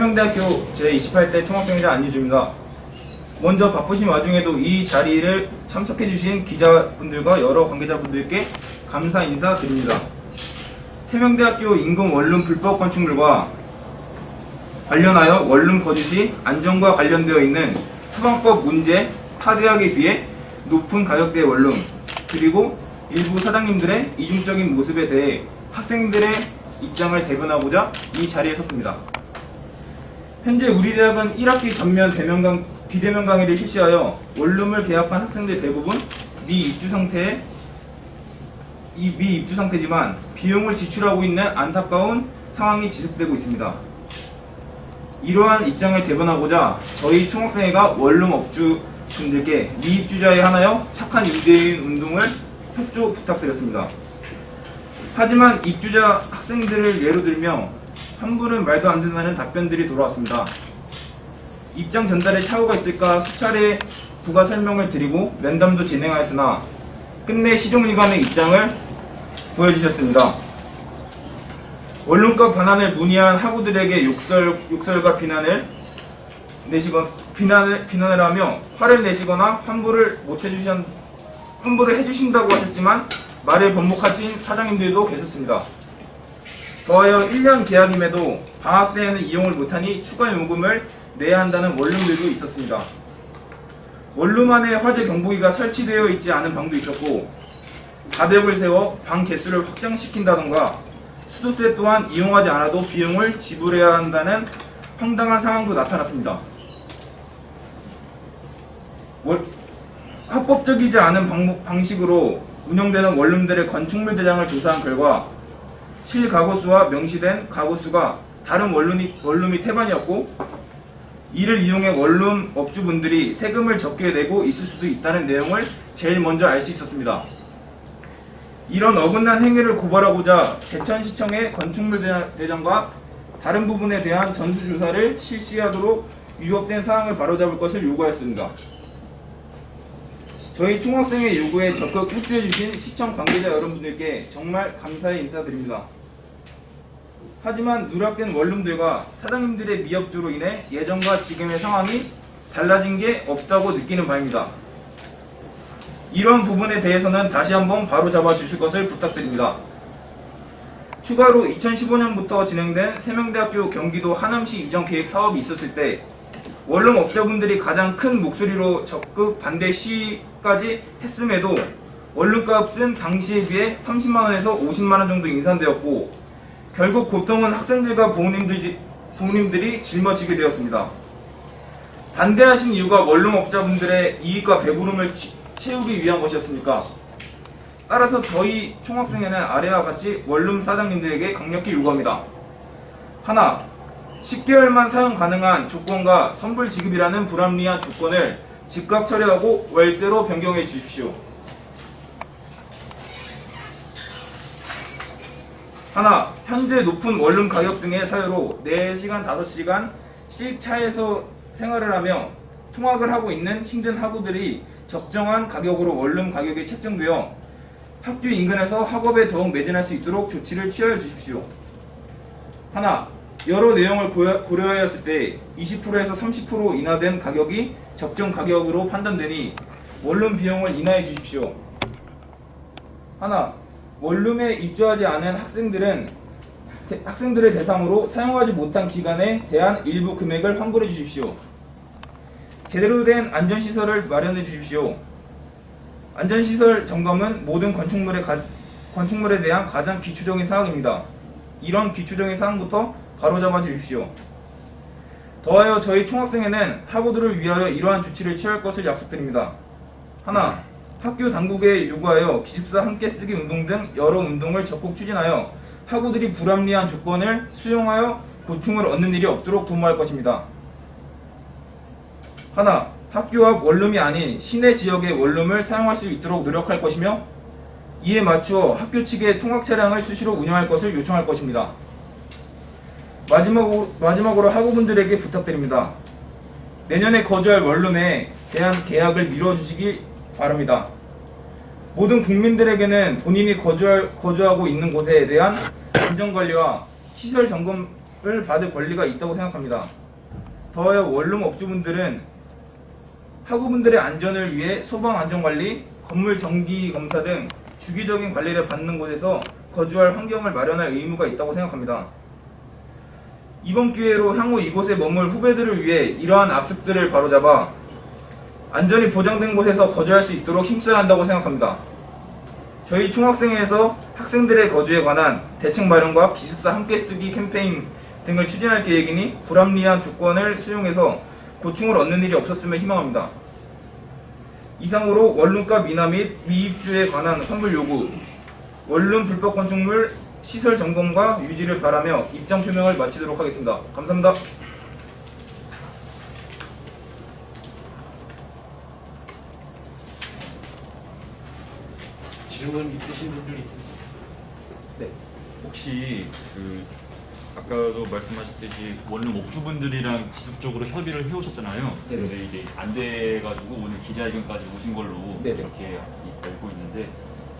세명대학교 제28대 총학생회장 안유주입니다. 먼저 바쁘신 와중에도 이 자리를 참석해주신 기자분들과 여러 관계자분들께 감사 인사드립니다. 세명대학교 인근 원룸 불법 건축물과 관련하여 원룸 거주 시 안전과 관련되어 있는 소방법 문제 타대학에 비해 높은 가격대의 원룸, 그리고 일부 사장님들의 이중적인 모습에 대해 학생들의 입장을 대변하고자 이 자리에 섰습니다. 현재 우리 대학은 1학기 전면 비대면 강의를 실시하여 원룸을 계약한 학생들 대부분 미입주 상태지만 비용을 지출하고 있는 안타까운 상황이 지속되고 있습니다. 이러한 입장을 대변하고자 저희 총학생회가 원룸 업주분들께 미입주자에 한하여 착한 임대인 운동을 협조 부탁드렸습니다. 하지만 입주자 학생들을 예로 들며 환불은 말도 안 된다는 답변들이 돌아왔습니다. 입장 전달에 착오가 있을까 수차례 부가 설명을 드리고 면담도 진행하였으나 끝내 시종일관의 입장을 보여주셨습니다. 원룸값 반환을 문의한 학우들에게 욕설과 비난을 하며 화를 내시거나 환불을 해주신다고 하셨지만 말을 번복하신 사장님들도 계셨습니다. 더하여 1년 계약임에도 방학 때에는 이용을 못하니 추가 요금을 내야 한다는 원룸들도 있었습니다. 원룸 안에 화재 경보기가 설치되어 있지 않은 방도 있었고 가벽을 세워 방 개수를 확장시킨다던가 수도세 또한 이용하지 않아도 비용을 지불해야 한다는 황당한 상황도 나타났습니다. 합법적이지 않은 방식으로 운영되는 원룸들의 건축물 대장을 조사한 결과 실가구수와 명시된 가구수가 다른 원룸이 태반이었고 이를 이용해 원룸 업주분들이 세금을 적게 내고 있을 수도 있다는 내용을 제일 먼저 알 수 있었습니다. 이런 어긋난 행위를 고발하고자 제천시청의 건축물 대장과 다른 부분에 대한 전수조사를 실시하도록 위법된 사항을 바로잡을 것을 요구하였습니다. 저희 총학생회 요구에 적극 협조해주신 시청 관계자 여러분들께 정말 감사의 인사드립니다. 하지만 누락된 원룸들과 사장님들의 미협조로 인해 예전과 지금의 상황이 달라진 게 없다고 느끼는 바입니다. 이런 부분에 대해서는 다시 한번 바로잡아 주실 것을 부탁드립니다. 추가로 2015년부터 진행된 세명대학교 경기도 하남시 이전 계획 사업이 있었을 때 원룸 업자분들이 가장 큰 목소리로 적극 반대 시위까지 했음에도 원룸값은 당시에 비해 30만원에서 50만원 정도 인상되었고 결국 고통은 학생들과 부모님들이 짊어지게 되었습니다. 반대하신 이유가 원룸 업자분들의 이익과 배부름을 채우기 위한 것이었습니까? 따라서 저희 총학생회는 아래와 같이 원룸 사장님들에게 강력히 요구합니다. 하나, 10개월만 사용 가능한 조건과 선불 지급이라는 불합리한 조건을 즉각 철회하고 월세로 변경해 주십시오. 하나, 현재 높은 원룸 가격 등의 사유로 4시간, 5시간씩 차에서 생활을 하며 통학을 하고 있는 힘든 학우들이 적정한 가격으로 원룸 가격이 책정되어 학교 인근에서 학업에 더욱 매진할 수 있도록 조치를 취하여 주십시오. 하나, 여러 내용을 고려하였을 때 20%에서 30% 인하된 가격이 적정 가격으로 판단되니 원룸 비용을 인하해 주십시오. 하나, 원룸에 입주하지 않은 학생들을 대상으로 사용하지 못한 기간에 대한 일부 금액을 환불해 주십시오. 제대로 된 안전시설을 마련해 주십시오. 안전시설 점검은 모든 건축물에 대한 가장 기초적인 사항입니다. 이런 기초적인 사항부터 바로잡아 주십시오. 더하여 저희 총학생회는 학우들을 위하여 이러한 조치를 취할 것을 약속드립니다. 하나, 학교 당국에 요구하여 기숙사 함께 쓰기 운동 등 여러 운동을 적극 추진하여 학우들이 불합리한 조건을 수용하여 고충을 얻는 일이 없도록 도모할 것입니다. 하나, 학교 앞 원룸이 아닌 시내 지역의 원룸을 사용할 수 있도록 노력할 것이며 이에 맞추어 학교 측에 통학 차량을 수시로 운영할 것을 요청할 것입니다. 마지막으로 학우분들에게 부탁드립니다. 내년에 거주할 원룸에 대한 계약을 미뤄주시기 바랍니다. 모든 국민들에게는 본인이 거주하고 있는 곳에 대한 안전관리와 시설 점검 받을 권리가 있다고 생각합니다. 더하여 원룸 업주분들은 학우분들의 안전을 위해 소방 안전관리, 건물 정기 검사 등 주기적인 관리를 받는 곳에서 거주할 환경을 마련할 의무가 있다고 생각합니다. 이번 기회로 향후 이곳에 머물 후배들을 위해 이러한 악습들을 바로잡아 안전이 보장된 곳에서 거주할 수 있도록 힘써야 한다고 생각합니다. 저희 총학생회에서 학생들의 거주에 관한 대책 마련과 기숙사 함께 쓰기 캠페인 등을 추진할 계획이니 불합리한 조건을 수용해서 고충을 얻는 일이 없었으면 희망합니다. 이상으로 원룸값 인하 및 미입주에 관한 환불 요구, 원룸 불법 건축물 시설 점검과 유지를 바라며 입장 표명을 마치도록 하겠습니다. 감사합니다. 질문 있으신 분들 있으세요? 네. 혹시 아까도 말씀하셨듯이 원룸 업주분들이랑 지속적으로 협의를 해오셨잖아요. 네네. 근데 이제 안 돼가지고 오늘 기자회견까지 오신 걸로 네네. 이렇게 알고 있는데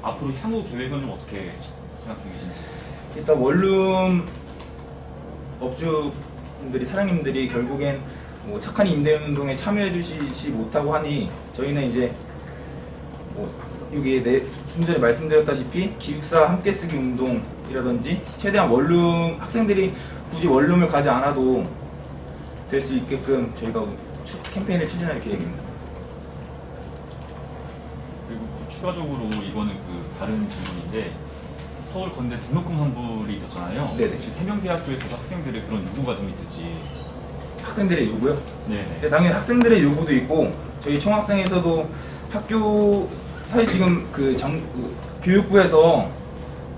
앞으로 향후 계획은 좀 어떻게 생각 중이신지? 일단 원룸 업주분들이 사장님들이 결국엔 뭐 착한 임대운동에 참여해 주시지 못하고 하니 저희는 이제 여기 좀 전에 말씀드렸다시피 기숙사 함께 쓰기 운동이라든지 최대한 원룸 학생들이 굳이 원룸을 가지 않아도 될 수 있게끔 저희가 캠페인을 추진할 계획입니다. 그리고 추가적으로 이거는 다른 질문인데 서울 건대 등록금 환불이 있었잖아요. 네네. 혹시 세명대학교에서도 학생들의 그런 요구가 좀 있을지? 학생들의 요구요? 네네. 네, 당연히 학생들의 요구도 있고 저희 총학생에서도 학교 사실 지금 교육부에서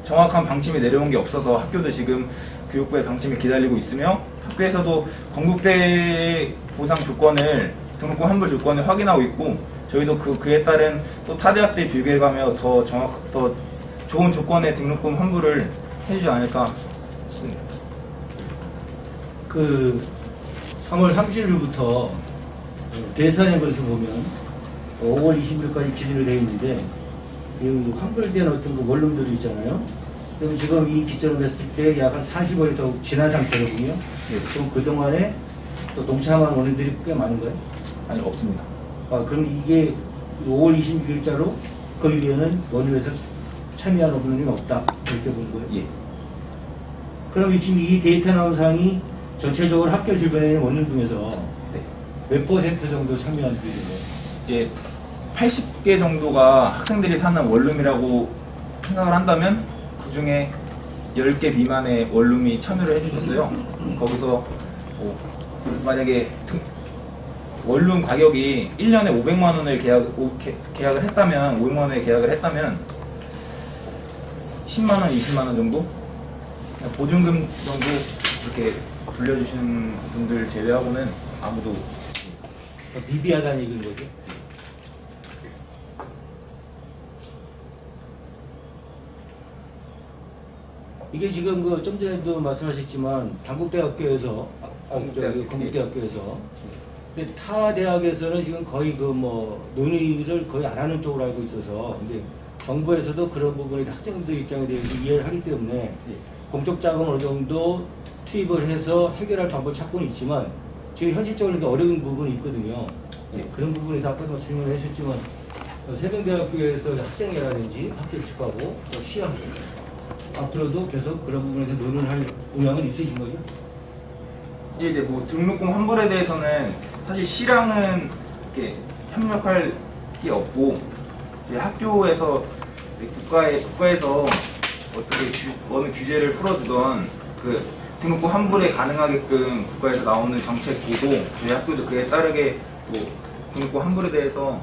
정확한 방침이 내려온 게 없어서 학교도 지금 교육부의 방침을 기다리고 있으며 학교에서도 건국대 보상 조건을 등록금 환불 조건을 확인하고 있고 저희도 그에 따른 또 타 대학들 비교해가며 더 좋은 조건의 등록금 환불을 해주지 않을까 싶습니다. 3월 30일부터 대선의 것을 보면 5월 20일까지 기준이 되어 있는데 이 환불된 어떤 원룸들이 있잖아요. 그럼 지금 이 기점을 했을 때 약 한 40월이 더 지난 상태거든요. 그럼 그동안에 또 동참한 원룸들이 꽤 많은 거예요? 아니 없습니다. 그럼 이게 5월 26일자로 그 위에는 원룸에서 참여한 원룸이 없다 이렇게 보는 거예요? 예. 그럼 지금 이 데이터 나온 사항이 전체적으로 학교 주변에 있는 원룸 중에서 몇 퍼센트 정도 참여한 비율이에요? 이제 80개 정도가 학생들이 사는 원룸이라고 생각을 한다면 그 중에 10개 미만의 원룸이 참여를 해주셨어요. 거기서 만약에 원룸 가격이 1년에 500만 원을 계약을 했다면 500만 원에 계약을 했다면 10만 원, 20만 원 정도? 보증금 정도 이렇게 돌려주시는 분들 제외하고는 아무도 미비하다는 얘기인 거죠? 이게 지금 좀 전에도 말씀하셨지만 단국대학교에서 건국대학교에서 근데 타 대학에서는 지금 거의 논의를 거의 안 하는 쪽으로 알고 있어서 근데 정부에서도 그런 부분에 학생들 입장에 대해서 이해를 하기 때문에 공적 자금을 어느 정도 투입을 해서 해결할 방법을 찾고는 있지만 지금 현실적으로 어려운 부분이 있거든요. 그런 부분에서 아까도 질문을 하셨지만 세종대학교에서 학생회라든지 학교 측하고 또 시하고 앞으로도 계속 그런 부분에서 논의를 할 의향은 있으신 거죠? 이제 등록금 환불에 대해서는 사실 시랑은 이렇게 협력할 게 없고 이제 학교에서 국가에서 어떻게 어느 규제를 풀어주던 등록금 환불에 가능하게끔 국가에서 나오는 정책 보고 저희 학교도 그에 따르게 등록금 환불에 대해서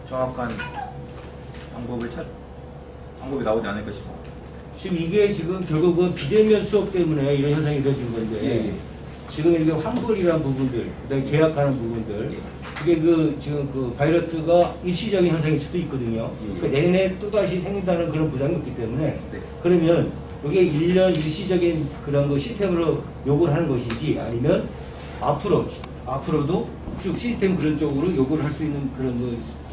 정확한 방법이 나오지 않을까 싶어요. 지금 이게 지금 결국은 비대면 수업 때문에 이런 현상이 이루어진 건데 지금 이렇게 환불이라는 부분들, 그다음에 계약하는 부분들 그게 지금 바이러스가 일시적인 현상일 수도 있거든요. 그러니까 내년에 또다시 생긴다는 그런 부담이 없기 때문에 그러면 이게 1년 일시적인 그런 시스템으로 요구를 하는 것인지 아니면 앞으로도 쭉 시스템 그런 쪽으로 요구를 할 수 있는 그런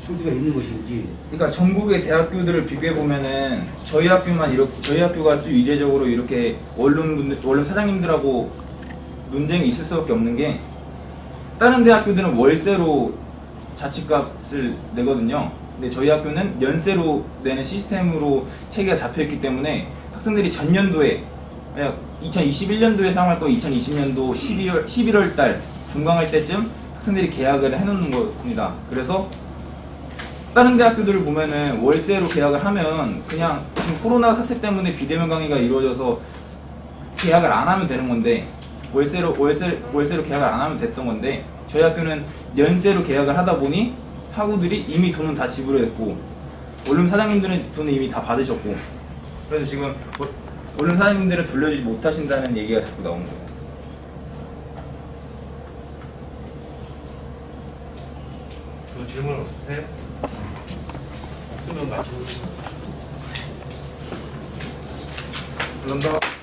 소지가 있는 것인지. 그러니까 전국의 대학교들을 비교해 보면은 저희 학교만 이렇게 저희 학교가 좀 이례적으로 이렇게 원룸 사장님들하고 논쟁이 있을 수밖에 없는 게 다른 대학교들은 월세로 자취값을 내거든요. 근데 저희 학교는 연세로 내는 시스템으로 체계가 잡혀 있기 때문에 학생들이 전년도에 2021년도에 사용할 거 2020년도 11월 달 종강할 때쯤 학생들이 계약을 해놓는 겁니다. 그래서 다른 대학교들을 보면은 월세로 계약을 하면 그냥 지금 코로나 사태 때문에 비대면 강의가 이루어져서 계약을 안 하면 되는 건데 월세로 계약을 안 하면 됐던 건데 저희 학교는 연세로 계약을 하다 보니 학우들이 이미 돈은 다 지불했고 원룸 사장님들은 돈을 이미 다 받으셨고 그래서 지금 원룸 사장님들은 돌려주지 못하신다는 얘기가 자꾸 나오는 거예요. 또 질문 없으세요? 없으면 마치고. 감사합니다.